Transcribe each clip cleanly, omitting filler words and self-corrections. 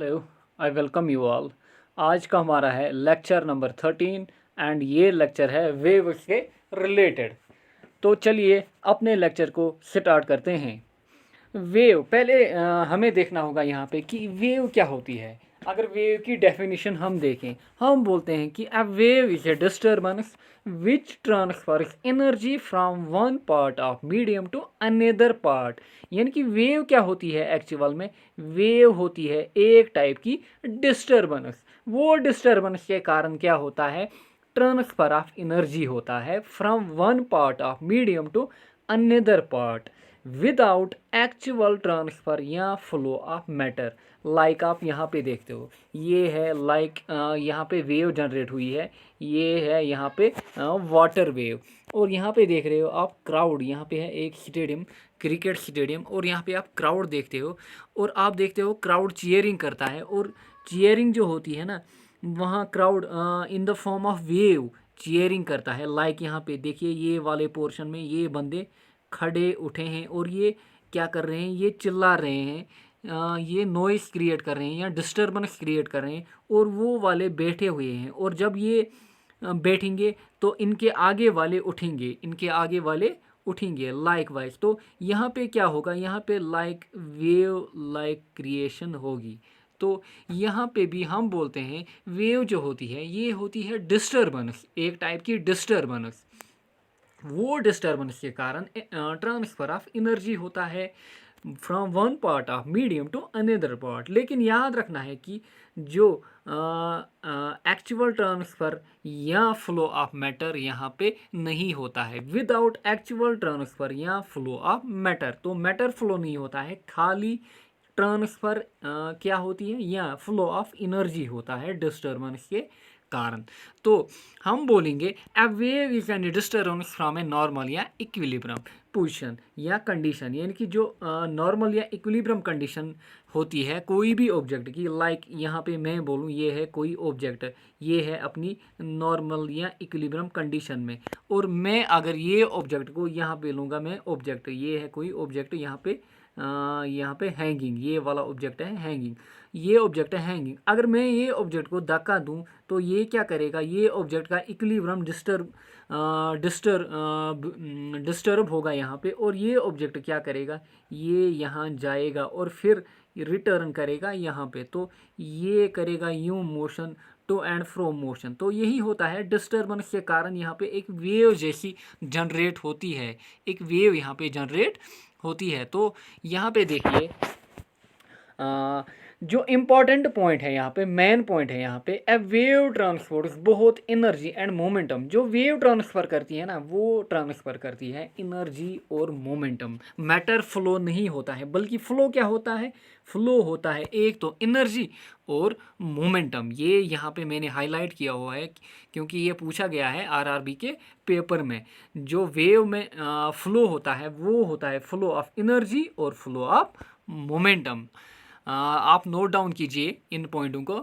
Hello, I welcome you all. आज का हमारा है लेक्चर नंबर 13 एंड ये लेक्चर है वेव्स के रिलेटेड। तो चलिए अपने लेक्चर को स्टार्ट करते हैं। वेव पहले हमें देखना होगा यहाँ पे कि वेव क्या होती है। अगर वेव की डेफिनेशन हम देखें, हम बोलते हैं कि a wave is a disturbance which transfers energy from one part of medium to another part. यानी कि वेव क्या होती है एक्चुअल में? वेव होती है एक टाइप की डिस्टर्बेंस। वो डिस्टर्बेंस के कारण क्या होता है? ट्रांसफर ऑफ एनर्जी होता है from one part of medium to another part without actual transfer या फ्लो ऑफ मैटर। लाइक आप यहाँ पे देखते हो, ये है लाइक यहाँ पे वेव जनरेट हुई है, ये है यहाँ पे वाटर वेव। और यहाँ पे देख रहे हो आप क्राउड, यहाँ पे है एक स्टेडियम, क्रिकेट स्टेडियम, और यहाँ पे आप क्राउड देखते हो और आप देखते हो क्राउड चीयरिंग करता है। और चीयरिंग जो होती है ना, वहाँ crowd in the form of wave cheering करता है। लाइक यहाँ पे देखिए, ये वाले पोर्शन में ये बंदे खड़े उठे हैं और ये क्या कर रहे हैं? ये चिल्ला रहे हैं, ये नॉइस क्रिएट कर रहे हैं या डिस्टर्बेंस क्रिएट कर रहे हैं। और वो वाले बैठे हुए हैं, और जब ये बैठेंगे तो इनके आगे वाले उठेंगे, इनके आगे वाले उठेंगे लाइक वाइज। तो यहाँ पे क्या होगा? यहाँ पे लाइक वेव लाइक क्रिएशन होगी। तो यहाँ पे भी हम बोलते हैं वेव जो होती है ये होती है डिस्टर्बेंस, एक टाइप की डिस्टर्बेंस। वो डिस्टर्बेंस के कारण ट्रांसफ़र ऑफ एनर्जी होता है from one part of medium to another part. लेकिन याद रखना है कि जो एक्चुअल ट्रांसफ़र या फ्लो ऑफ मैटर यहाँ पे नहीं होता है। विदाउट एक्चुअल ट्रांसफ़र या फ्लो ऑफ मैटर, तो मैटर फ्लो नहीं होता है, खाली ट्रांसफ़र क्या होती है? या फ्लो ऑफ एनर्जी होता है डिस्टर्बेंस के कारण। तो हम बोलेंगे अ wave is an disturbance from a normal या इक्विलिब्रियम पोजीशन या कंडीशन। यानी कि जो नॉर्मल या इक्विलिब्रियम कंडीशन होती है कोई भी ऑब्जेक्ट की, लाइक यहाँ पे मैं बोलूँ ये है कोई ऑब्जेक्ट, ये है अपनी नॉर्मल या इक्विलिब्रियम कंडीशन में, और मैं अगर ये ऑब्जेक्ट को यहाँ पे लूँगा, मैं ऑब्जेक्ट, ये है कोई ऑब्जेक्ट यहाँ पे हैंगिंग, ये वाला ऑब्जेक्ट है हैंगिंग, ये ऑब्जेक्ट है हैंगिंग। अगर मैं ये ऑब्जेक्ट को धक्का दूं तो ये क्या करेगा? ये ऑब्जेक्ट का इक्विलिब्रियम डिस्टर्ब होगा यहाँ पे, और ये ऑब्जेक्ट क्या करेगा? ये यहाँ जाएगा और फिर रिटर्न करेगा यहाँ पे। तो ये करेगा यूं motion, to and fro motion. तो यही होता है डिस्टर्बेंस के कारण यहाँ पे एक वेव जैसी जनरेट होती है, एक वेव यहाँ पे जनरेट होती है। तो यहाँ पे देखिए जो इम्पॉर्टेंट पॉइंट है यहाँ पे, मेन पॉइंट है यहाँ पे, ए वेव ट्रांसफर्स बहुत एनर्जी एंड मोमेंटम। जो वेव ट्रांसफ़र करती है ना, वो ट्रांसफ़र करती है एनर्जी और मोमेंटम। मैटर फ्लो नहीं होता है, बल्कि फ्लो क्या होता है? फ्लो होता है एक तो एनर्जी और मोमेंटम। ये यहाँ पे मैंने हाईलाइट किया हुआ है क्योंकि ये पूछा गया है आरआरबी के पेपर में। जो वेव में फ्लो होता है वो होता है फ्लो ऑफ एनर्जी और फ्लो ऑफ मोमेंटम। आप नोट डाउन कीजिए इन पॉइंटों को।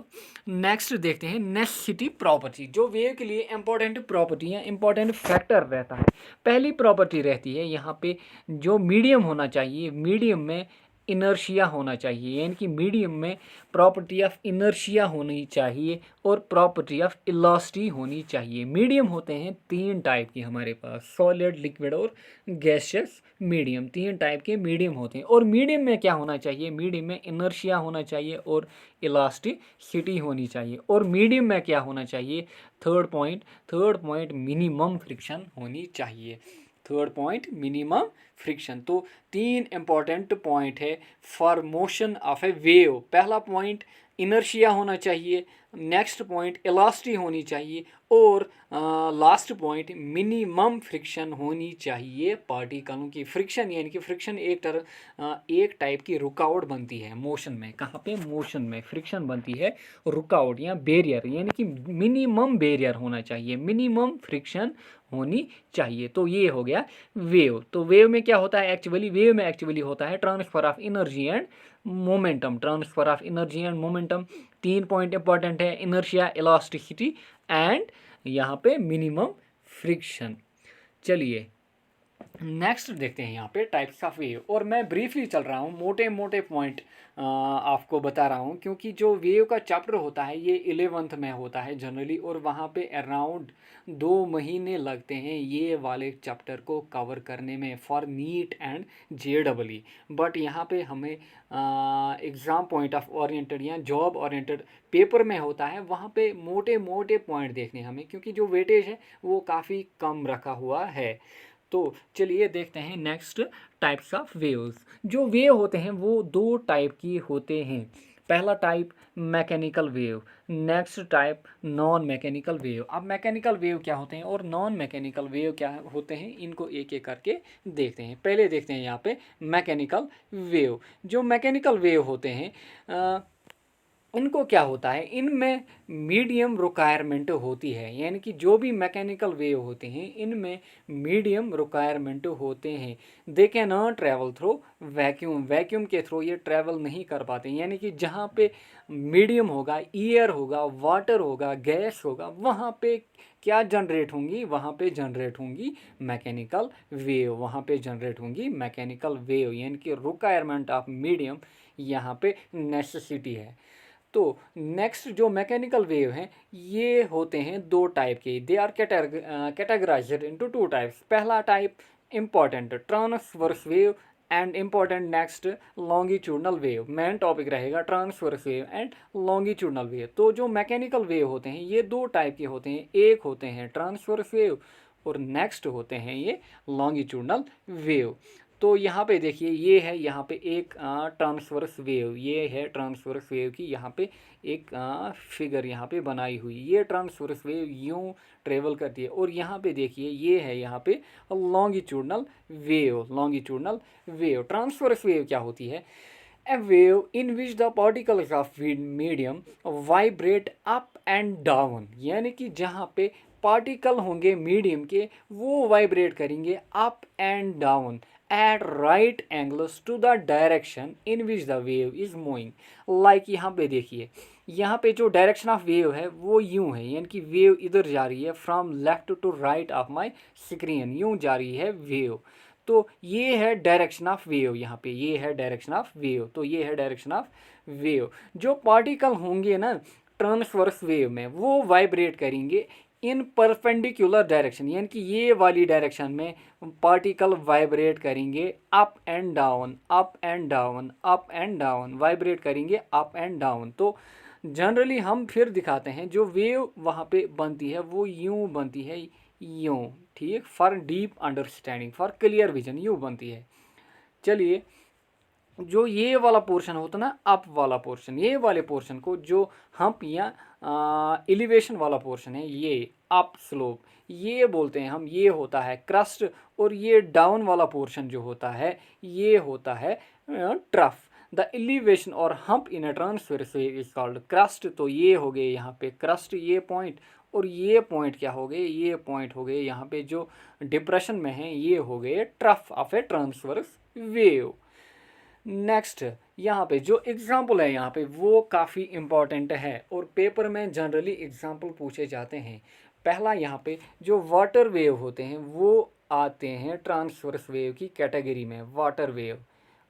नेक्स्ट देखते हैं नेसेसिटी प्रॉपर्टी, जो वेव के लिए इंपॉर्टेंट प्रॉपर्टी या इंपॉर्टेंट फैक्टर रहता है। पहली प्रॉपर्टी रहती है यहाँ पे, जो मीडियम होना चाहिए, मीडियम में इनर्शिया होना चाहिए। यानी कि मीडियम में प्रॉपर्टी ऑफ इनर्शिया होनी चाहिए और प्रॉपर्टी ऑफ इलास्टिसिटी होनी चाहिए। मीडियम होते हैं तीन टाइप के हमारे पास, सॉलिड, लिक्विड और गैसियस मीडियम, तीन टाइप के मीडियम होते हैं। और मीडियम में क्या होना चाहिए? मीडियम में इनर्शिया होना चाहिए और इलास्टिसिटी होनी चाहिए। और मीडियम में क्या होना चाहिए? थर्ड पॉइंट मिनिमम फ्रिक्शन होनी चाहिए। Third point minimum friction. तो तीन इंपॉर्टेंट पॉइंट है for motion of A wave. पहला पॉइंट इनर्शिया होना चाहिए, नेक्स्ट पॉइंट इलास्टिसिटी होनी चाहिए, और लास्ट पॉइंट मिनिमम फ्रिक्शन होनी चाहिए पार्टिकलों की। फ्रिक्शन यानी कि फ्रिक्शन एक टाइप की रुकावट बनती है मोशन में। कहाँ पे? मोशन में फ्रिक्शन बनती है रुकावट या बैरियर, यानी कि मिनिमम बैरियर होना चाहिए, मिनिमम फ्रिक्शन होनी चाहिए। तो ये हो गया वेव। तो वेव में क्या होता है एक्चुअली? वेव में एक्चुअली होता है transfer of energy and momentum. Transfer of energy and momentum, तीन पॉइंट इंपॉर्टेंट है, इनर्शिया, इलास्टिसिटी एंड यहाँ पे मिनिमम फ्रिक्शन। चलिए नेक्स्ट देखते हैं यहाँ पे टाइप्स ऑफ वेव, और मैं ब्रीफली चल रहा हूँ, मोटे मोटे पॉइंट आपको बता रहा हूँ, क्योंकि जो वेव का चैप्टर होता है ये 11th में होता है जनरली, और वहाँ पे अराउंड 2 महीने लगते हैं ये वाले चैप्टर को कवर करने में for neat and JEE। But यहाँ पे हमें एग्ज़ाम पॉइंट ऑफ ओरिएंटेड या जॉब ओरिएंटेड पेपर में होता है, वहाँ पे मोटे मोटे पॉइंट देखने हमें, क्योंकि जो वेटेज है वो काफ़ी कम रखा हुआ है। तो चलिए देखते हैं नेक्स्ट टाइप्स ऑफ वेव्स। जो वेव होते हैं वो 2 टाइप की होते हैं। पहला type mechanical wave, next type non mechanical wave. अब मैकेनिकल वेव क्या होते हैं और नॉन मैकेनिकल वेव क्या होते हैं, इनको एक एक करके देखते हैं। पहले देखते हैं यहाँ पे मैकेनिकल वेव। जो मैकेनिकल वेव होते हैं इनको क्या होता है, इनमें मीडियम रिक्वायरमेंट होती है, यानी कि जो भी मैकेनिकल वेव होते हैं इनमें मीडियम रिक्वायरमेंट होते हैं। They can not travel through vacuum, vacuum के थ्रू ये ट्रैवल नहीं कर पाते, यानी कि जहाँ पे मीडियम होगा, एयर होगा, वाटर होगा, गैस होगा, वहाँ पे क्या जनरेट होंगी, वहाँ पे जनरेट होंगी मैकेनिकल वेव, वहाँ पे जनरेट होंगी मैकेनिकल वेव, यानी कि रिक्वायरमेंट ऑफ मीडियम यहाँ पे नेसेसिटी है। तो नेक्स्ट जो मैकेनिकल वेव हैं ये होते हैं 2 टाइप के। They are categorized into 2 types. पहला type important transverse wave and important next longitudinal wave. Main topic रहेगा transverse wave and longitudinal wave. तो जो मैकेनिकल वेव होते हैं ये 2 टाइप के होते हैं, एक होते हैं ट्रांसवर्स वेव और नेक्स्ट होते हैं ये लॉन्गिट्यूडनल वेव। तो यहाँ पे देखिए ये है यहाँ पे एक ट्रांसवर्स वेव, ये है ट्रांसवर्स वेव की यहाँ पे एक फिगर यहाँ पे बनाई हुई। ये ट्रांसवर्स वेव यूँ ट्रेवल करती है, और यहाँ पे देखिए ये है यहाँ पे longitudinal wave. Longitudinal wave, transverse wave क्या होती है, a wave in which the particles of medium vibrate up and down, यानी कि जहाँ पे पार्टिकल होंगे मीडियम के वो वाइब्रेट करेंगे up and down at right angles to the direction in which the wave is moving. Like यहाँ पे देखिए, यहाँ पे जो डायरेक्शन ऑफ वेव है वो यूँ है, यानी कि वेव इधर जा रही है from left to right of my screen, यूँ जा रही है वेव। तो ये है डायरेक्शन ऑफ वेव, यहाँ पे ये है डायरेक्शन ऑफ वेव। तो ये है डायरेक्शन ऑफ वेव। जो पार्टिकल होंगे ना ट्रांसवर्स वेव में वो वाइब्रेट करेंगे इन परपेंडिकुलर डायरेक्शन, यानी कि ये वाली डायरेक्शन में पार्टिकल वाइब्रेट करेंगे up and down, up and down, up and down, vibrate करेंगे अप एंड डाउन। तो जनरली हम फिर दिखाते हैं जो वेव वहाँ पे बनती है वो यूँ बनती है, यूँ, ठीक, for deep understanding, for clear vision यूँ बनती है। चलिए जो ये वाला पोर्शन होता ना अप वाला पोर्शन, ये वाले पोर्शन को जो हम्प या एलिवेशन वाला पोर्शन है ये अप स्लोप ये बोलते हैं हम, ये होता है क्रस्ट। और ये डाउन वाला पोर्शन जो होता है ये होता है ट्रफ। द एलिवेशन और hump in a transverse wave is called crust. तो ये हो गए यहाँ पे क्रस्ट, ये पॉइंट, और ये पॉइंट क्या हो गए, ये पॉइंट हो गए यहाँ पे जो डिप्रेशन में है ये हो गए trough of A transverse wave. Next यहाँ पे जो एग्जाम्पल है यहाँ पे वो काफ़ी इम्पॉर्टेंट है और पेपर में जनरली एग्जाम्पल पूछे जाते हैं। पहला यहाँ पे जो वाटर वेव होते हैं वो आते हैं ट्रांसवर्स वेव की कैटेगरी में। वाटर वेव,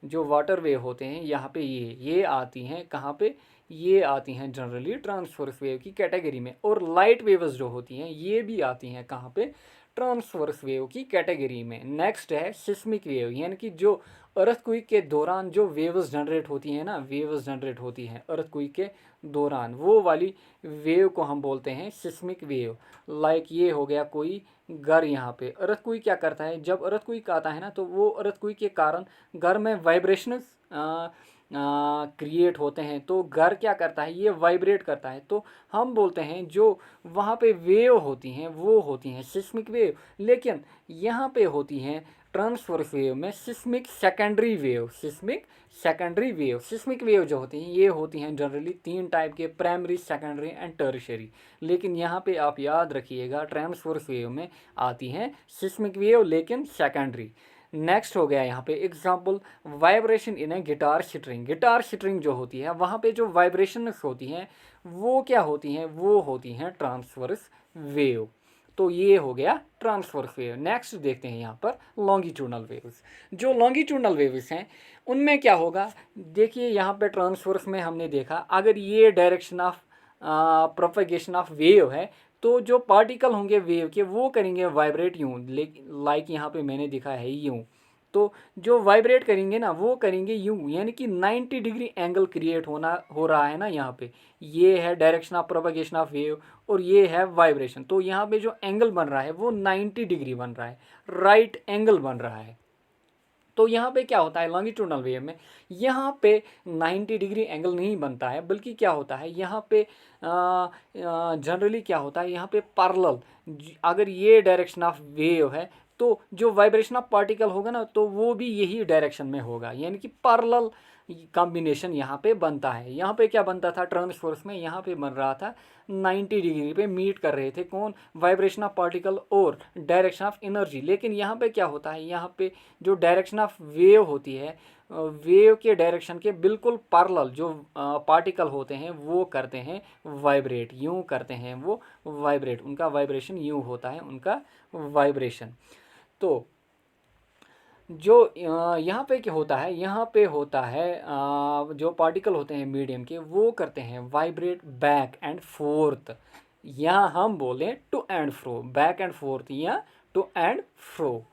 जो वाटर वेव होते हैं यहाँ पे ये आती हैं कहाँ पे, ये आती हैं जनरली ट्रांसवर्स वेव की कैटेगरी में। और लाइट वेव्स जो होती हैं ये भी आती हैं कहाँ पे, ट्रांसवर्स वेव की कैटेगरी में। नेक्स्ट है सिस्मिक वेव, यानी कि जो अर्थक्वेक के दौरान जो वेव्स जनरेट होती हैं ना, वेव्स जनरेट होती हैं अर्थक्वेक के दौरान, वो वाली वेव को हम बोलते हैं सिस्मिक वेव। लाइक ये हो गया कोई घर, यहाँ पे अर्थक्वेक क्या करता है, जब अर्थक्वेक आता है ना तो वो अर्थक्वेक के कारण घर में वाइब्रेशंस क्रिएट होते हैं। तो घर क्या करता है, ये वाइब्रेट करता है। तो हम बोलते हैं जो वहाँ पे वेव होती हैं वो होती हैं सिस्मिक वेव, लेकिन यहाँ पे होती हैं ट्रांसवर्स वेव में seismic secondary wave. Seismic secondary wave, seismic wave जो होती हैं ये होती हैं जनरली 3 टाइप के, प्राइमरी, सेकेंडरी एंड टर्शियरी। लेकिन यहाँ पे आप याद रखिएगा ट्रांसवर्स वेव में आती हैं सिस्मिक वेव लेकिन सेकेंडरी। नेक्स्ट हो गया यहाँ पे example vibration in A guitar string. Guitar string जो होती है वहाँ पे जो वाइब्रेशंस होती हैं वो क्या होती हैं, वो होती हैं ट्रांसवर्स वेव। तो ये हो गया ट्रांसवर्स वेव। नेक्स्ट देखते हैं यहाँ पर लॉन्गिट्यूडनल वेव्स। जो लॉन्गिट्यूडनल वेव्स हैं उनमें क्या होगा, देखिए यहाँ पे ट्रांसवर्स में हमने देखा अगर ये direction of propagation of wave है तो जो पार्टिकल होंगे वेव के वो करेंगे वाइब्रेट यूँ, लाइक यहाँ पे मैंने दिखा है यूँ। तो जो वाइब्रेट करेंगे ना वो करेंगे यूँ, यानी कि 90 डिग्री एंगल क्रिएट हो रहा है ना यहाँ पे। ये है direction of propagation of wave और ये है वाइब्रेशन। तो यहाँ पे जो एंगल बन रहा है वो 90 डिग्री बन रहा है, राइट एंगल बन रहा है। तो यहाँ पे क्या होता है लॉन्गिट्यूडनल वेव में, यहाँ पे 90 डिग्री एंगल नहीं बनता है, बल्कि क्या होता है यहाँ पे जनरली क्या होता है यहाँ पे पैरेलल, अगर ये डायरेक्शन ऑफ वेव है तो जो वाइब्रेशन ऑफ पार्टिकल होगा ना तो वो भी यही डायरेक्शन में होगा, यानी कि पैरेलल कॉम्बिनेशन यहाँ पे बनता है। यहाँ पे क्या बनता था ट्रांसवर्स में, यहाँ पे बन रहा था 90 डिग्री पे मीट कर रहे थे कौन, वाइब्रेशन ऑफ पार्टिकल और डायरेक्शन ऑफ एनर्जी। लेकिन यहाँ पे क्या होता है, यहाँ पे जो डायरेक्शन ऑफ वेव होती है, वेव के डायरेक्शन के बिल्कुल पैरेलल जो पार्टिकल होते हैं वो करते हैं वाइब्रेट, यूँ करते हैं वो वाइब्रेट, उनका वाइब्रेशन यूँ होता है उनका वाइब्रेशन। तो जो यहाँ पे क्या होता है, यहाँ पे होता है जो पार्टिकल होते हैं मीडियम के वो करते हैं वाइब्रेट बैक एंड फोर्थ, या हम बोलें to and fro, back and forth या टू एंड फ्रो।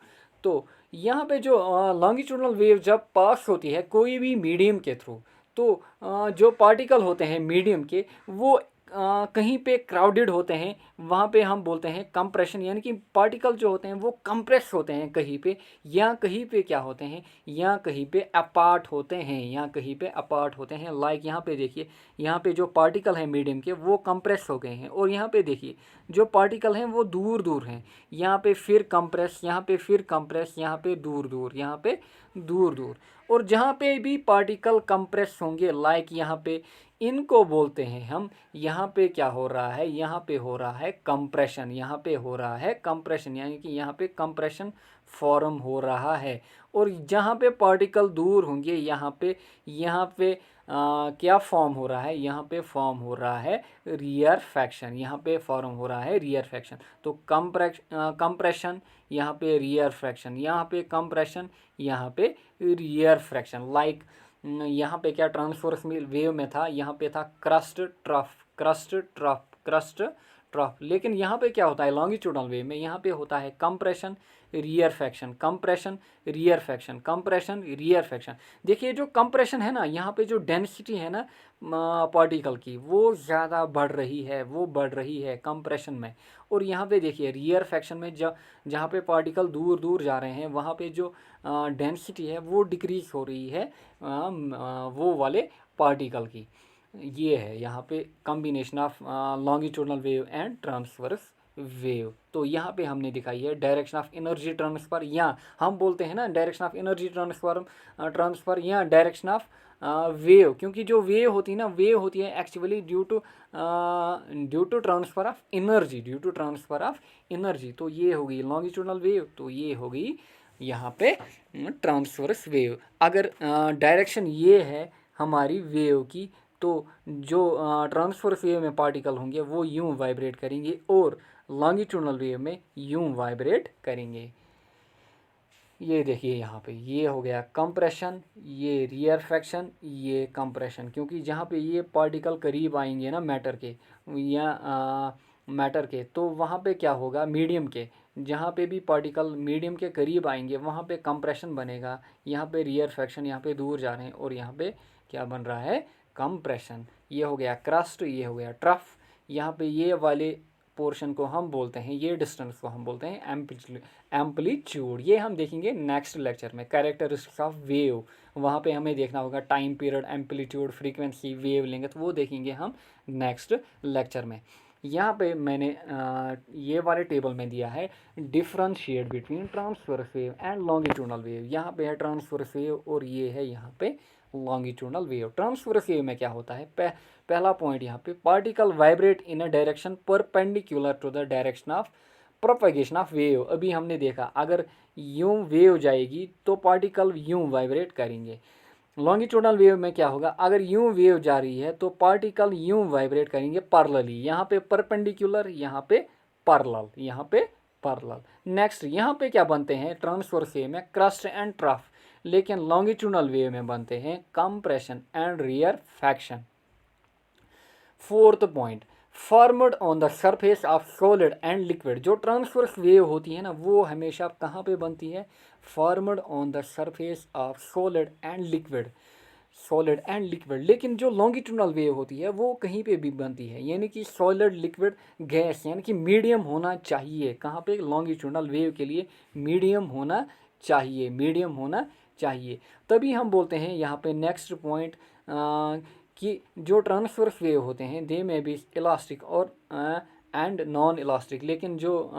तो यहाँ पे जो लॉन्गिट्यूडनल वेव जब पास होती है कोई भी मीडियम के थ्रू, तो जो पार्टिकल होते हैं मीडियम के वो कहीं पे क्राउडेड होते हैं, वहाँ पे हम बोलते हैं कंप्रेशन, यानी कि पार्टिकल जो होते हैं वो कंप्रेस होते हैं कहीं पे, या कहीं पे क्या होते हैं, या कहीं पे अपार्ट होते हैं, या कहीं पे अपार्ट होते हैं। लाइक यहाँ पे देखिए, यहाँ पे जो पार्टिकल हैं मीडियम के वो कंप्रेस हो गए हैं, और यहाँ पे देखिए जो पार्टिकल हैं वो दूर दूर हैं, यहाँ पे फिर कंप्रेस, यहाँ पे फिर कंप्रेस, यहाँ पे दूर दूर, यहाँ पे दूर दूर। और जहाँ पे भी पार्टिकल कंप्रेस होंगे लाइक यहाँ पे, इनको बोलते हैं हम, यहाँ पे क्या हो रहा है, यहाँ पे हो रहा है कंप्रेशन, यहाँ पे हो रहा है कंप्रेशन, यानी कि यहाँ पे कंप्रेशन फॉर्म हो रहा है। और जहाँ पे पार्टिकल दूर होंगे यहाँ पे क्या फॉर्म हो रहा है, यहाँ पे फॉर्म हो रहा है रियरफैक्शन, यहाँ पे फॉर्म हो रहा है रियरफैक्शन। तो कंप्रेशन, यहाँ पे रियरफैक्शन, यहाँ पे कंप्रेशन, यहाँ पे रियरफैक्शन। लाइक यहाँ पे क्या ट्रांसवर्स में वेव में था, यहाँ पे था crust trough, crust trough, crust trough. लेकिन यहाँ पे क्या होता है लॉन्गिट्यूडनल वेव में, यहाँ पे होता है कंप्रेशन रियरफैक्शन, कंप्रेशन रियरफैक्शन, कंप्रेशन रियरफैक्शन। देखिए जो कंप्रेशन है ना, यहाँ पे जो डेंसिटी है ना पार्टिकल की वो ज़्यादा बढ़ रही है, वो बढ़ रही है कंप्रेशन में। और यहाँ पे देखिए रियरफैक्शन में जहाँ पे पार्टिकल दूर दूर जा रहे हैं वहाँ पे जो डेंसिटी है वो डिक्रीज हो रही है वो वाले पार्टिकल की। ये है यहाँ पे combination of longitudinal wave and transverse wave. तो यहाँ पे हमने दिखाई है डायरेक्शन ऑफ एनर्जी ट्रांसफ़र, या हम बोलते हैं ना डायरेक्शन ऑफ एनर्जी ट्रांसफ़र या डायरेक्शन ऑफ वेव, क्योंकि जो वेव होती है ना, वेव होती है actually due to transfer of energy, due to transfer of energy. तो ये होगी लॉन्गिट्यूडनल वेव, तो ये होगी यहाँ पे ट्रांसवर्स वेव। अगर डायरेक्शन ये है हमारी वेव की, तो जो ट्रांसवर्स वेव में पार्टिकल होंगे वो यूं वाइब्रेट करेंगे और लॉन्गिट्यूडनल वेव में यूं वाइब्रेट करेंगे। ये देखिए यहाँ पे ये हो गया कंप्रेशन, ये रियरफैक्शन, ये कंप्रेशन। क्योंकि जहाँ पे ये पार्टिकल करीब आएंगे ना मैटर के या मैटर के, तो वहाँ पे क्या होगा मीडियम के, जहाँ पे भी पार्टिकल मीडियम के करीब आएंगे वहाँ पे कंप्रेशन बनेगा, यहाँ पे रियरफैक्शन, यहाँ पे दूर जा रहे हैं, और यहाँ पे क्या बन रहा है कंप्रेशन। ये हो गया क्रस्ट, ये हो गया ट्रफ। यहाँ पे ये वाले पोर्शन को हम बोलते हैं, ये डिस्टेंस को हम बोलते हैं एम्पलीट्यूड। ये हम देखेंगे नेक्स्ट लेक्चर में, कैरेक्टरिस्टिक्स ऑफ वेव। वहाँ पे हमें देखना होगा time period, amplitude, frequency, wave length, वो देखेंगे हम नेक्स्ट लेक्चर में। यहाँ पे मैंने ये वाले टेबल में दिया है differentiate between transverse wave and longitudinal wave. यहाँ पे है ट्रांसवर्स वेव और ये है यहाँ पे लॉन्गिट्यूडनल वेव। ट्रांसवर्स वेव में क्या होता है, पहला पॉइंट यहाँ पे, particle vibrate in a direction perpendicular to the direction of propagation of wave. अभी हमने देखा अगर यूं वेव जाएगी तो पार्टिकल यूं वाइब्रेट करेंगे। लॉन्गिट्यूडनल वेव में क्या होगा, अगर यूं वेव जा रही है तो पार्टिकल यूं वाइब्रेट करेंगे पैरेलली, यहाँ पे परपेंडिकुलर, यहाँ पे पैरेलल, यहाँ पे पैरेलल। नेक्स्ट यहाँ पे क्या बनते हैं ट्रांसवर्स वेव में क्रस्ट एंड ट्रफ, लेकिन लॉन्गिट्यूडनल वेव में बनते हैं compression and rarefaction. Fourth point, formed on the surface of solid and liquid. जो ट्रांसवर्स वेव होती है ना वो हमेशा कहाँ पे बनती है, formed on the surface of solid and liquid, solid and liquid. लेकिन जो लॉन्गिट्यूडनल वेव होती है वो कहीं पे भी बनती है, यानी कि सॉलिड लिक्विड गैस, यानी कि मीडियम होना चाहिए। कहाँ पे, लॉन्गिट्यूडनल वेव के लिए मीडियम होना चाहिए, मीडियम होना चाहिए। तभी हम बोलते हैं यहाँ पे नेक्स्ट पॉइंट कि जो ट्रांसवर्स वेव होते हैं दे में भी इलास्टिक और एंड नॉन इलास्टिक, लेकिन जो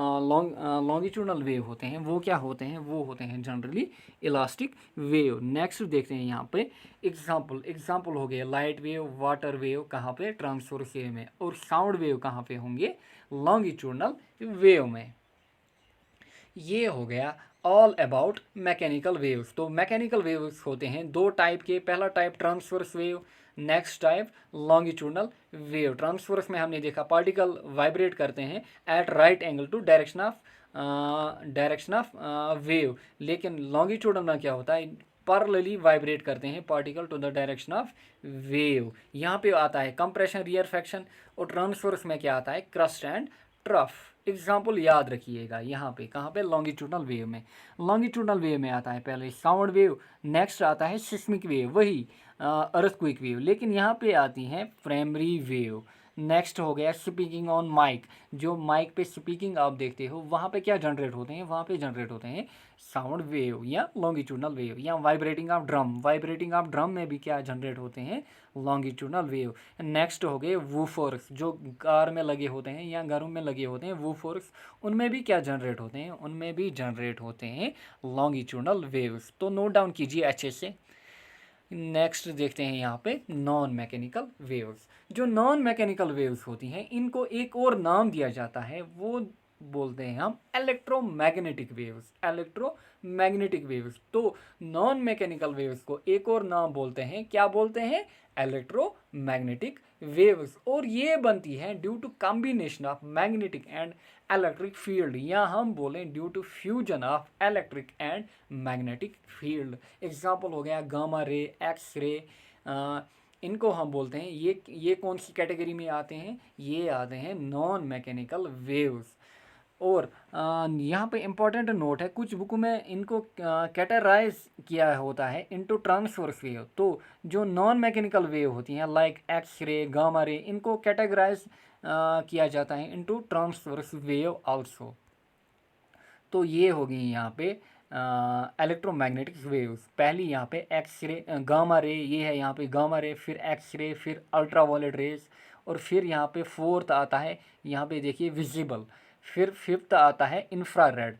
लॉन्गिट्यूडनल वेव होते हैं वो क्या होते हैं, वो होते हैं जनरली इलास्टिक वेव। नेक्स्ट देखते हैं यहाँ पे एग्जाम्पल हो गए लाइट वेव, वाटर वेव कहाँ पे, ट्रांसवर्स वेव में, और साउंड वेव कहाँ पे होंगे, लॉन्गिट्यूडनल वेव में। ये हो गया ऑल अबाउट मैकेनिकल वेव्स। तो मैकेनिकल वेव्स होते हैं दो टाइप के, पहला type transverse wave, next type longitudinal wave. Transverse में हमने देखा पार्टिकल वाइब्रेट करते हैं at right angle to direction of wave, लेकिन लॉन्गिट्यूडनल में क्या होता है, पैरेलली वाइब्रेट करते हैं particle to the direction of wave. यहाँ पे आता है कंप्रेशन रियरफैक्शन, और ट्रांसवर्स में क्या आता है, क्रस्ट एंड ट्रफ। एग्जाम्पल याद रखिएगा यहाँ पे, कहाँ पे, लॉन्गिट्यूडनल वेव में। लॉन्गिट्यूडनल वेव में आता है पहले साउंड वेव, नेक्स्ट आता है सिस्मिक वेव, वही अर्थक्वेक वेव, लेकिन यहाँ पे आती हैं प्राइमरी वेव। नेक्स्ट हो गया स्पीकिंग ऑन माइक। जो माइक पे स्पीकिंग आप देखते हो वहाँ पे क्या जनरेट होते हैं, वहाँ पे जनरेट होते हैं साउंड वेव या लॉन्गिट्यूडनल वेव। या वाइब्रेटिंग ऑफ ड्रम में भी क्या जनरेट होते हैं, लॉन्गिट्यूडनल वेव। नेक्स्ट हो गए वूफर्स, जो कार में लगे होते हैं या घरों में लगे होते हैं वूफर्स, उनमें भी क्या जनरेट होते हैं, उनमें भी जनरेट होते हैं लॉन्गिट्यूडनल वेव्स। तो नोट डाउन कीजिए अच्छे से। नेक्स्ट देखते हैं यहाँ पे नॉन मैकेनिकल वेव्स। जो नॉन मैकेनिकल वेव्स होती हैं इनको एक और नाम दिया जाता है, वो बोलते हैं हम इलेक्ट्रोमैग्नेटिक वेव्स, इलेक्ट्रोमैग्नेटिक वेव्स। तो नॉन मैकेनिकल वेव्स को एक और नाम बोलते हैं, क्या बोलते हैं, इलेक्ट्रोमैग्नेटिक वेव्स। और ये बनती है due to combination of magnetic and electric field, या हम बोलें due to fusion of electric and magnetic field. Example हो गया गामा रे, एक्स रे, इनको हम बोलते हैं, ये कौन सी कैटेगरी में आते हैं, ये आते हैं नॉन मैकेनिकल वेव्स। और यहाँ पे इम्पॉर्टेंट नोट है, कुछ बुक में इनको कैटेगराइज किया होता है इनटू ट्रांसवर्स वेव। तो जो नॉन मैकेनिकल वेव होती हैं like X ray, gamma ray, इनको कैटेगराइज किया जाता है इनटू ट्रांसवर्स वेव आल्सो। तो ये होगी यहाँ पे इलेक्ट्रोमैग्नेटिक वेव्स। पहली यहाँ पे एक्स रे, गामा रे, ये है यहाँ पे गामा रे, फिर एक्स रे, फिर अल्ट्रावायलेट रेज, और फिर यहाँ पे फोर्थ आता है, यहाँ पे देखिए विजिबल, फिर फिफ्थ आता है इंफ्रारेड,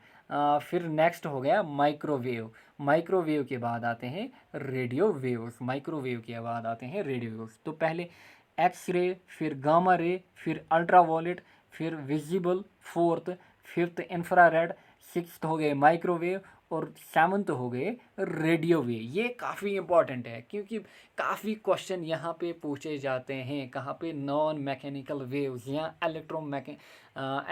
फिर नेक्स्ट हो गया माइक्रोवेव। माइक्रोवेव के बाद आते हैं रेडियो वेव्स, माइक्रोवेव के बाद आते हैं रेडियो वेव्स। तो पहले एक्स रे, फिर गामा रे, फिर अल्ट्रावायलेट, फिर visible, fourth, fifth infrared, sixth हो गए माइक्रोवेव, और सेवन्थ हो गए रेडियो वेव। ये काफ़ी इंपॉर्टेंट है क्योंकि काफ़ी क्वेश्चन यहाँ पे पूछे जाते हैं, कहाँ पे, नॉन मैकेनिकल वेव्स या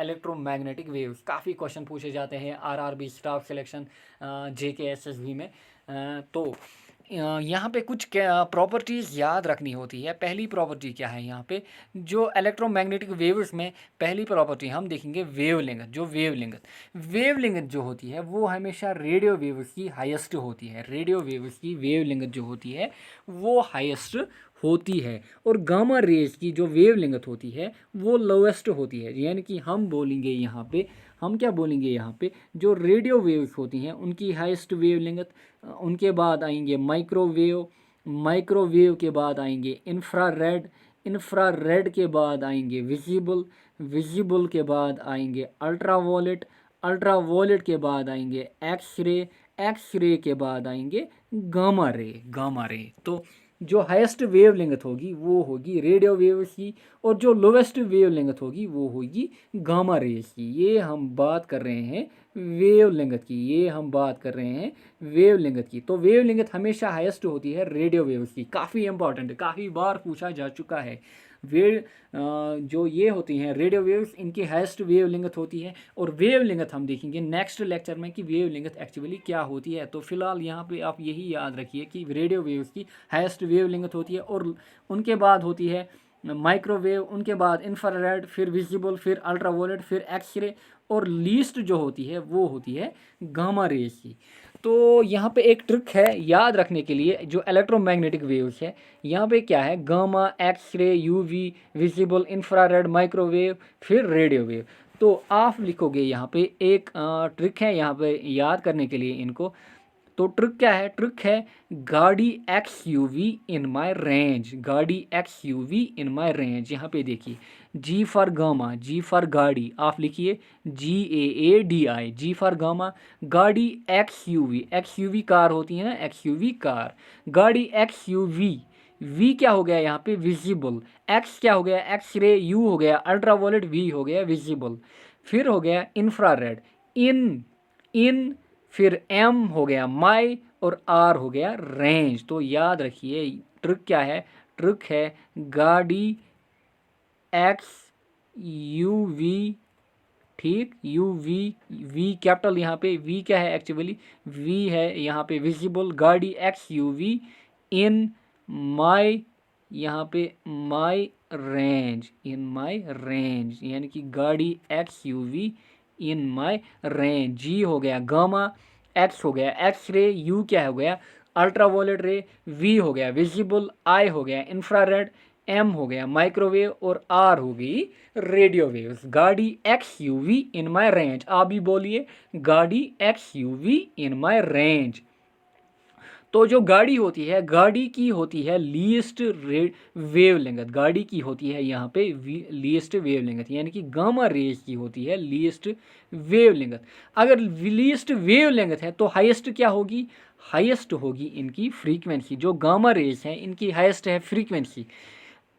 इलेक्ट्रोमैग्नेटिक वेव्स। काफ़ी क्वेश्चन पूछे जाते हैं आरआरबी स्टाफ सिलेक्शन, जेकेएसएसबी में। तो यहाँ पे कुछ प्रॉपर्टीज़ याद रखनी होती है। पहली प्रॉपर्टी क्या है यहाँ पे, जो इलेक्ट्रोमैग्नेटिक वेव्स में पहली प्रॉपर्टी हम देखेंगे वेवलेंथ। जो वेवलेंथ जो होती है वो हमेशा रेडियो वेव्स की हाईएस्ट होती है। रेडियो वेव्स की वेवलेंथ जो होती है वो हाईएस्ट होती है, और गामा रेज की जो वेवलेंथ होती है वो लोएस्ट होती है। यानी कि हम बोलेंगे यहाँ पे, हम क्या बोलेंगे यहाँ पे, जो रेडियो वेव्स होती हैं उनकी हाईएस्ट वेवलेंथ, उनके बाद आएंगे माइक्रोवेव के बाद आएंगे इंफ्रारेड के बाद आएंगे विजिबल के बाद आएंगे अल्ट्रावायलेट के बाद आएंगे एक्स रे के बाद आएंगे गामा रे। तो जो हाईएस्ट वेवलेंथ होगी वो होगी रेडियो वेव्स की, और जो लोवेस्ट वेवलेंथ होगी वो होगी गामा रेज की। ये हम बात कर रहे हैं वेवलेंथ की, तो वेवलेंथ हमेशा हाईएस्ट होती है रेडियो वेव्स की। काफ़ी इंपॉर्टेंट है, काफ़ी बार पूछा जा चुका है। जो ये होती हैं रेडियो वेव्स, इनकी हाईएस्ट वेव लेंथ होती है। और वेव लेंथ हम देखेंगे नेक्स्ट लेक्चर में कि वेव लेंथ एक्चुअली क्या होती है। तो फिलहाल यहाँ पे आप यही याद रखिए कि रेडियो वेव्स की हाईएस्ट वेव लेंथ होती है, और उनके बाद होती है माइक्रोवेव, उनके बाद इंफ्रारेड, फिर विजिबल, फिर अल्ट्रावायलेट, फिर एक्सरे, और लीस्ट जो होती है वो होती है गामा रेज की। तो यहाँ पे एक ट्रिक है याद रखने के लिए, जो इलेक्ट्रोमैग्नेटिक वेव्स है यहाँ पे क्या है, gamma, X-ray, UV, visible, infrared, microwave, फिर रेडियो वेव। तो आप लिखोगे यहाँ पे एक ट्रिक है यहाँ पे याद करने के लिए इनको। तो ट्रिक क्या है, ट्रिक है गाड़ी X U V in my range, गाड़ी X U V in my range. यहाँ पे देखिए G for gamma, G for गाड़ी, आप लिखिए GAADI, जी फॉर गामा, गाड़ी एक्स यू वी कार होती है ना, एक्स यू वी कार, गाड़ी एक्स यू वी क्या हो गया यहाँ पे विजिबल, एक्स क्या हो गया एक्सरे, यू हो गया अल्ट्रावायलेट, वी हो गया विजिबल, फिर हो गया इंफ्रारेड, इन फिर एम हो गया माई, और आर हो गया रेंज। तो याद रखिए ट्रिक क्या है, ट्रिक है गाड़ी एक्स यू वी, ठीक, यू वी कैपिटल, यहाँ पे वी क्या है एक्चुअली, वी है यहाँ पे विजिबल, गाड़ी एक्स यू वी इन माई, यहाँ पे माई रेंज, इन माई रेंज, यानी कि गाड़ी X U V in my range. G हो गया गामा, एक्स हो गया एक्स रे, यू क्या हो गया अल्ट्रावायलेट रे, वी हो गया विजिबल, आई हो गया इंफ्रारेड, एम हो गया माइक्रोवेव, और आर हो गई रेडियो वेव्स। गाड़ी X U V in my range, आप भी बोलिए गाड़ी X U V in my range. तो जो गाड़ी होती है, गाड़ी की होती है लीस्ट वेव लेंथ, गाड़ी की होती है यहाँ पे लीस्ट वेव लेंथ, यानी कि गामा रेज की होती है लीस्ट वेव लेंथ। अगर लीस्ट वेव लेंथ है तो हाईएस्ट क्या होगी, हाईएस्ट होगी इनकी फ्रीक्वेंसी। जो गामा रेज है इनकी हाईएस्ट है फ्रीक्वेंसी,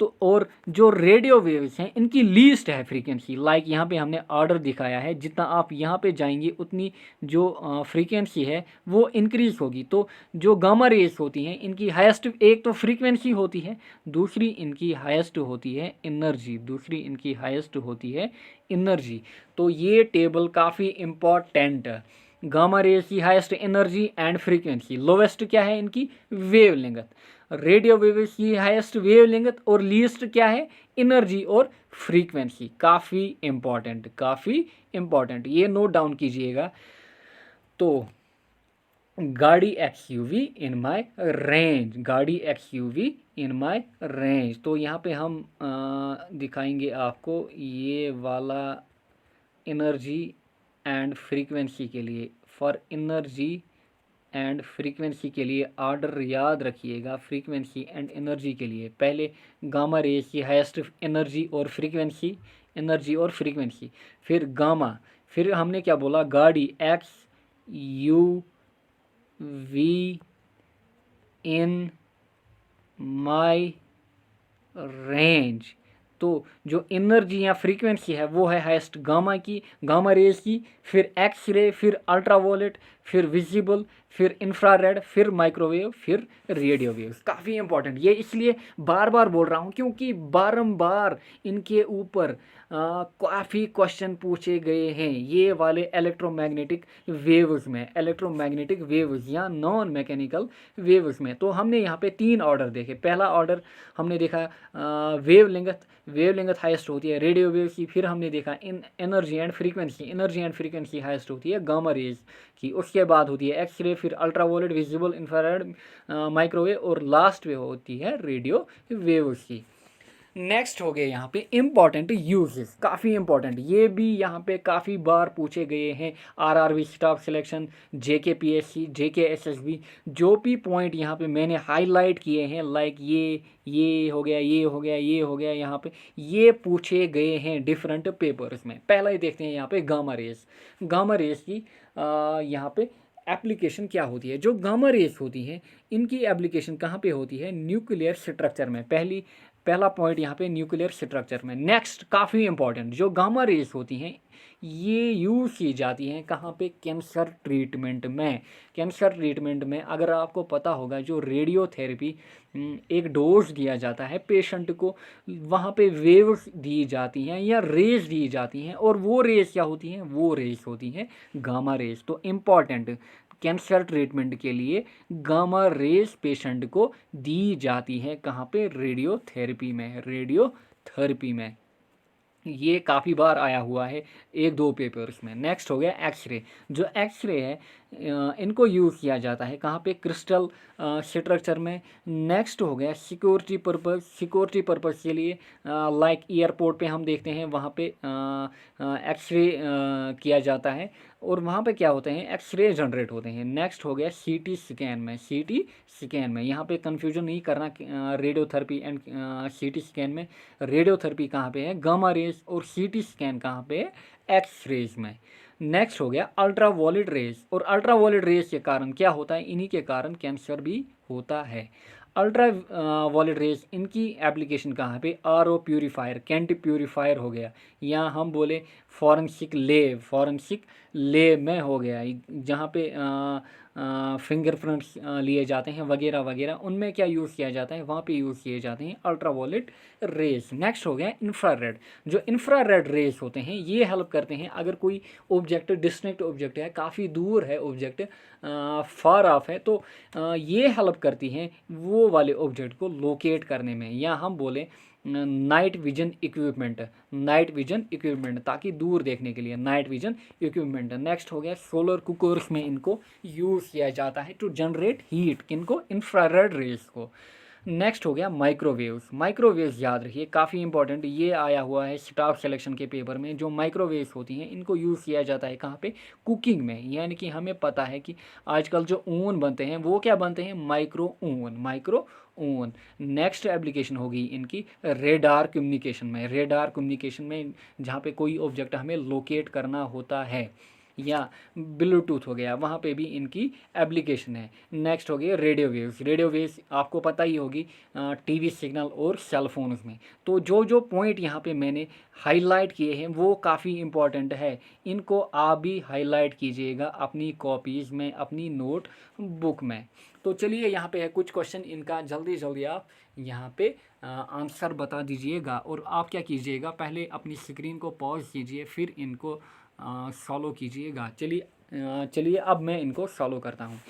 तो और जो रेडियो वेव्स हैं इनकी लीस्ट है फ्रीक्वेंसी। लाइक यहाँ पे हमने ऑर्डर दिखाया है, जितना आप यहाँ पे जाएंगे उतनी जो फ्रीक्वेंसी है वो इंक्रीज होगी। तो जो गामा रेज होती हैं इनकी हाईएस्ट, एक तो फ्रीक्वेंसी होती है, दूसरी इनकी हाईएस्ट होती है एनर्जी, दूसरी इनकी हाईएस्ट होती है एनर्जी। तो ये टेबल काफ़ी इम्पॉर्टेंट है। गामा रेज की highest energy and frequency, lowest क्या है इनकी वेव लेंथ, रेडियो वेव्स की हाईएस्ट वेव लेंथ, और लीस्ट क्या है एनर्जी और फ्रीक्वेंसी। काफ़ी इम्पॉर्टेंट, काफ़ी इम्पॉर्टेंट, ये नोट डाउन कीजिएगा। तो गाड़ी X U V in my range, गाड़ी X U V in my range. तो यहाँ पे हम दिखाएंगे आपको ये वाला एनर्जी एंड फ्रीक्वेंसी के लिए, फॉर एनर्जी एंड फ्रीक्वेंसी के लिए ऑर्डर याद रखिएगा। फ्रीक्वेंसी एंड एनर्जी के लिए पहले गामा रेज की हाईएस्ट एनर्जी और फ्रीक्वेंसी, एनर्जी और फ्रीक्वेंसी, फिर गामा, फिर हमने क्या बोला गाड़ी X U V in my range. तो जो एनर्जी या फ्रीक्वेंसी है वो है हाईएस्ट गामा की, गामा रेज की, फिर एक्स रे, फिर अल्ट्रावायलेट, फिर विजिबल, फिर इंफ्रारेड, फिर माइक्रोवेव, फिर रेडियो वेव्स। काफ़ी इंपॉर्टेंट, ये इसलिए बार बार बोल रहा हूँ क्योंकि बारंबार इनके ऊपर काफ़ी क्वेश्चन पूछे गए हैं ये वाले इलेक्ट्रोमैग्नेटिक वेव्स में, इलेक्ट्रोमैग्नेटिक वेव्स या नॉन मैकेनिकल वेव्स में। तो हमने यहाँ पे 3 ऑर्डर देखे। पहला ऑर्डर हमने देखा वेव लेंथ हाईएस्ट होती है रेडियो वेव की, फिर हमने देखा इन एनर्जी एंड फ्रीक्वेंसी हाईएस्ट होती है गामा रेज की, उसके बाद होती है एक्सरे, फिर अल्ट्रावायलेट, विजिबल, इंफ्रारेड, माइक्रोवेव, और लास्ट में होती है रेडियो वेव्स की। नेक्स्ट हो गए यहाँ पे इम्पॉर्टेंट यूजेस, काफ़ी इंपॉर्टेंट, ये भी यहाँ पे काफ़ी बार पूछे गए हैं। RRB staff selection, JK PSC, JK SSB, जो भी पॉइंट यहाँ पे मैंने हाईलाइट किए हैं, लाइक ये हो गया, ये हो गया, ये हो गया, यहाँ पे ये पूछे गए हैं डिफरेंट पेपर्स में। पहला ही देखते हैं यहाँ पे गामा रेज की यहाँ पे एप्लीकेशन क्या होती है। जो गामा रेज होती हैं इनकी एप्लीकेशन कहाँ पे होती है, न्यूक्लियर स्ट्रक्चर में। पहली पहला पॉइंट यहाँ पे न्यूक्लियर स्ट्रक्चर में। नेक्स्ट काफ़ी इंपॉर्टेंट, जो गामा रेज होती हैं ये यूज़ की जाती हैं कहाँ पे, कैंसर ट्रीटमेंट में। कैंसर ट्रीटमेंट में अगर आपको पता होगा जो रेडियोथेरेपी एक डोज दिया जाता है पेशेंट को, वहाँ पे वेव्स दी जाती हैं या रेज दी जाती हैं, और वो रेज क्या होती हैं, वो रेज होती हैं गामा रेज। तो इम्पॉर्टेंट, कैंसर ट्रीटमेंट के लिए गामा रेज पेशेंट को दी जाती है कहाँ पे, रेडियोथेरेपी में, रेडियोथेरेपी में। ये काफ़ी बार आया हुआ है एक दो पेपर्स में। नेक्स्ट हो गया एक्सरे। जो एक्सरे है इनको यूज़ किया जाता है कहाँ पे, क्रिस्टल स्ट्रक्चर में। नेक्स्ट हो गया सिक्योरिटी पर्पस। सिक्योरिटी पर्पस के लिए लाइक एयरपोर्ट पे हम देखते हैं वहाँ पे एक्सरे किया जाता है, और वहाँ पे क्या होते हैं, एक्सरे जनरेट होते हैं। नेक्स्ट हो गया सीटी स्कैन में। सीटी स्कैन में यहाँ पे कंफ्यूजन नहीं करना, रेडियोथेरेपी एंड सीटी स्कैन में। रेडियोथेरेपी कहाँ पे है, गामा रेज, और सीटी स्कैन कहाँ पे है, एक्स रेज में। नेक्स्ट हो गया अल्ट्रावायलेट रेज, और अल्ट्रावायलेट रेज के कारण क्या होता है, इन्हीं के कारण कैंसर भी होता है। अल्ट्रा वायलेट रेज इनकी एप्लीकेशन कहाँ पे, आरओ प्यूरीफायर, कैंट प्यूरीफायर हो गया, या हम बोले फॉरेंसिक लेब, फॉरेंसिक लेब में हो गया, जहाँ पे फिंगरप्रिंट्स लिए जाते हैं वगैरह वगैरह, उनमें क्या यूज़ किया जाता है, वहाँ पे यूज़ किए जाते हैं अल्ट्रावायलेट रेज। नेक्स्ट हो गया इंफ्रारेड। जो इंफ्रारेड रेज होते हैं ये हेल्प करते हैं, अगर कोई ऑब्जेक्ट डिस्टेंट ऑब्जेक्ट है, काफ़ी दूर है ऑब्जेक्ट, फार ऑफ है, तो ये हेल्प करती हैं वो वाले ऑब्जेक्ट को लोकेट करने में, या हम बोले night vision equipment, night vision equipment, ताकि दूर देखने के लिए नाइट विजन इक्विपमेंट। नेक्स्ट हो गया सोलर कुकर्स में इनको यूज़ किया जाता है टू जनरेट हीट, किनको, इंफ्रारेड रेज को। नेक्स्ट हो गया माइक्रोवेव्स। माइक्रोवेव्स याद रखिए काफ़ी इंपॉर्टेंट, ये आया हुआ है स्टाफ सिलेक्शन के पेपर में। जो माइक्रोवेव्स होती हैं इनको यूज़ किया जाता है कहाँ पे, कुकिंग में। यानी कि हमें पता है कि आजकल जो ओवन बनते हैं वो क्या बनते हैं, micro oven, micro oven. Next application होगी इनकी रेडार कम्युनिकेशन में। रेडार कम्युनिकेशन में जहाँ पे कोई ऑब्जेक्ट हमें लोकेट करना होता है, या ब्लूटूथ हो गया, वहाँ पे भी इनकी एप्लीकेशन है। नेक्स्ट हो गया रेडियो वेव्स। रेडियो वेव्स आपको पता ही होगी टीवी सिग्नल और सेल फोन्स में। तो जो जो पॉइंट यहाँ पे मैंने हाईलाइट किए हैं वो काफ़ी इंपॉर्टेंट है, इनको आप भी हाईलाइट कीजिएगा अपनी कॉपीज़ में, अपनी नोट बुक में। तो चलिए यहाँ पे है कुछ क्वेश्चन, इनका जल्दी जल्दी आप यहाँ पे आंसर बता दीजिएगा, और आप क्या कीजिएगा, पहले अपनी स्क्रीन को पॉज कीजिए फिर इनको सॉल्व कीजिएगा। चलिए अब मैं इनको सॉल्व करता हूँ।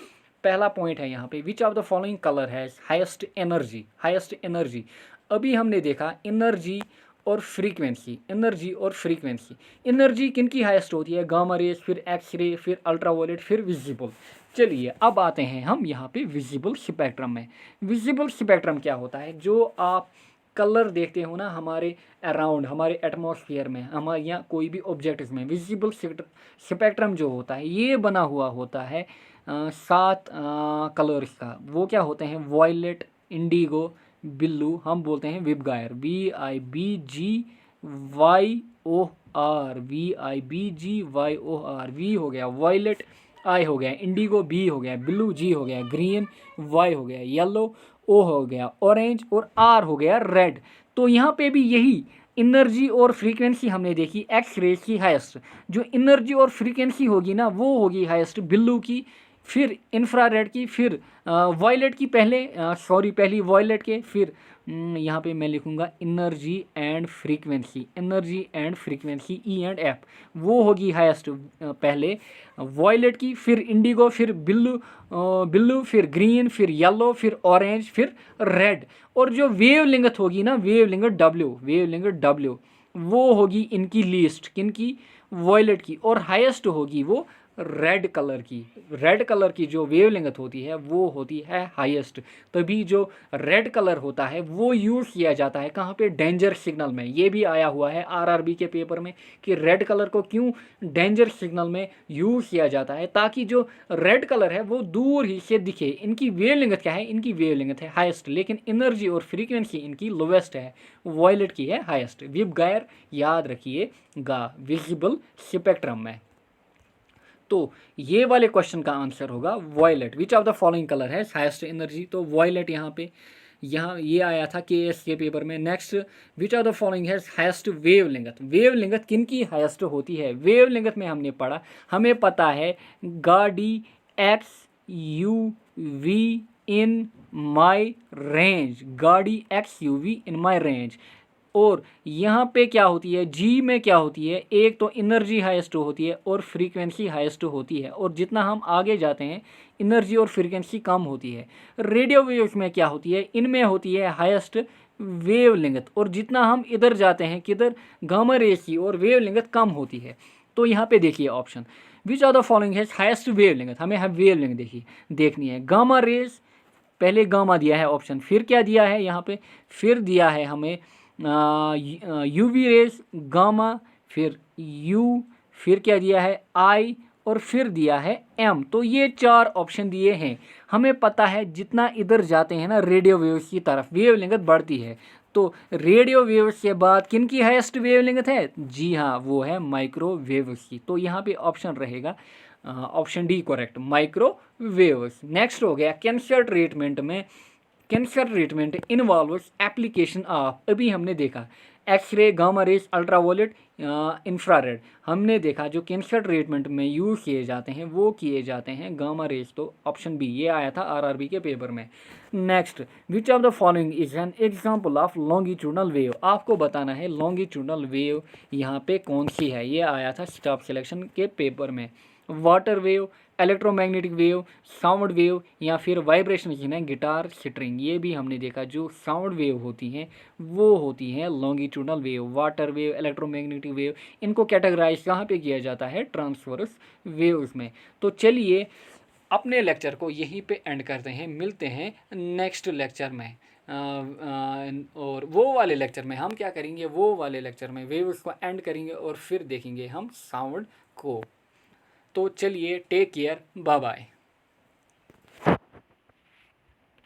पहला पॉइंट है यहाँ पे, विच of the following colour has highest energy, highest energy. अभी हमने देखा एनर्जी और फ्रीक्वेंसी, एनर्जी और फ्रीक्वेंसी। एनर्जी किन की हाईएस्ट होती है, गामा रेज, फिर एक्स रे, फिर अल्ट्रावायलेट, फिर विजिबल। चलिए अब आते हैं हम यहाँ पे विजिबल स्पेक्ट्रम में। विजिबल स्पेक्ट्रम क्या होता है, जो आप कलर देखते हो ना हमारे अराउंड, हमारे एटमॉस्फेयर में, हमारे यहाँ कोई भी ऑब्जेक्ट्स में, विजिबल स्पेक्ट्रम जो होता है ये बना हुआ होता है 7 कलर्स का। वो क्या होते हैं, वॉयलेट, इंडिगो, ब्लू, हम बोलते हैं विबगायर, VIBGYOR, VIBGYOR। वी हो गया वॉयलेट, आई हो गया इंडिगो, बी हो गया ब्लू, जी हो गया ग्रीन, वाई हो गया येलो, ओ हो गया ऑरेंज, और आर हो गया रेड। तो यहाँ पे भी यही इनर्जी और फ्रीक्वेंसी हमने देखी एक्स रेज की हाईएस्ट। जो इनर्जी और फ्रीक्वेंसी होगी ना वो होगी हाईएस्ट ब्लू की, फिर इंफ्रारेड की, फिर वॉयलेट की, पहली वॉयलेट के, फिर यहाँ पे मैं लिखूँगा energy and frequency, energy and frequency E&F, वो होगी हाईएस्ट पहले वॉयलेट की, फिर इंडिगो, फिर ब्लू, फिर ग्रीन, फिर येलो, फिर ऑरेंज, फिर रेड। और जो वेव लेंथ होगी ना, वेव लेंथ W, वो होगी इनकी लीस्ट, किनकी, वॉयलेट की, और हाईएस्ट होगी वो रेड कलर की। रेड कलर की जो वेव लेंथ होती है वो होती है हाईएस्ट। तभी जो रेड कलर होता है वो यूज़ किया जाता है कहाँ पे, डेंजर सिग्नल में। ये भी आया हुआ है RRB के पेपर में कि रेड कलर को क्यों डेंजर सिग्नल में यूज़ किया जाता है, ताकि जो रेड कलर है वो दूर ही से दिखे। इनकी वेव लेंथ क्या है, इनकी वेव लेंथ है हाईएस्ट, लेकिन एनर्जी और फ्रीक्वेंसी इनकी लोवेस्ट है, वॉयलेट की है हाईएस्ट। विबगायर याद रखिएगा विजिबल स्पेक्ट्रम में। तो ये वाले क्वेश्चन का आंसर होगा violet. Which of the following colour है हाईएस्ट एनर्जी, तो वॉयलेट यहाँ पे यहाँ ये आया था KS के पेपर में। Next, which are the following has highest wave length. Wave length किन की हाइस्ट होती है? वेव लेंथ में हमने पढ़ा, हमें पता है गाड़ी X U V in my range, गाड़ी X U V in my range. और यहाँ पे क्या होती है, जी में क्या होती है, एक तो एनर्जी हाईएस्ट होती है और फ्रीक्वेंसी हाईएस्ट होती है, और जितना हम आगे जाते हैं एनर्जी और फ्रीक्वेंसी कम होती है। रेडियो वेव्स में क्या होती है, इनमें होती है हाईएस्ट वेव लेंथ, और जितना हम इधर जाते हैं किधर, गामा रेज की, और वेव लेंथ कम होती है। तो यहाँ पे देखिए option, which are the following has highest wave length, हमें वेव लेंथ देखनी है। गामा रेज, पहले गामा दिया है ऑप्शन, फिर क्या दिया है यहाँ पे, फिर दिया है हमें यूवी रेज, गामा, फिर यू, फिर क्या दिया है आई, और फिर दिया है एम। तो ये 4 ऑप्शन दिए हैं। हमें पता है जितना इधर जाते हैं ना रेडियो वेव्स की तरफ, वेव लेंथ बढ़ती है। तो रेडियो वेव्स के बाद किन की हाईएस्ट वेव लेंथ है? जी हाँ, वो है माइक्रोवेव्स की। तो यहाँ पे ऑप्शन रहेगा option D correct, microwaves. Next हो गया कैंसर ट्रीटमेंट में, cancer treatment involves application of, अभी हमने देखा X-ray, gamma rays, ultraviolet, infrared, हमने देखा जो कैंसर ट्रीटमेंट में यूज़ किए जाते हैं वो किए जाते हैं गामा रेज। तो ऑप्शन बी ये आया था आरआरबी के पेपर में। Next, which of the following is an example of longitudinal wave, आपको बताना है लॉन्गिट्यूडनल वेव यहाँ पे कौन सी है। ये आया था स्टाफ सिलेक्शन के पेपर में। Water wave, electromagnetic wave, sound wave, या फिर वाइब्रेशन की ना गिटार स्ट्रिंग, ये भी हमने देखा जो साउंड वेव होती हैं वो होती हैं longitudinal wave. Water wave, electromagnetic wave, इनको कैटेगराइज कहाँ पे किया जाता है? ट्रांसवर्स वेव्स में। तो चलिए अपने लेक्चर को यहीं पे एंड करते हैं, मिलते हैं नेक्स्ट लेक्चर में। और वो वाले लेक्चर में हम क्या करेंगे, वो वाले लेक्चर में वेव्स को एंड करेंगे और फिर देखेंगे हम साउंड को। तो चलिए टेक केयर, बाय बाय।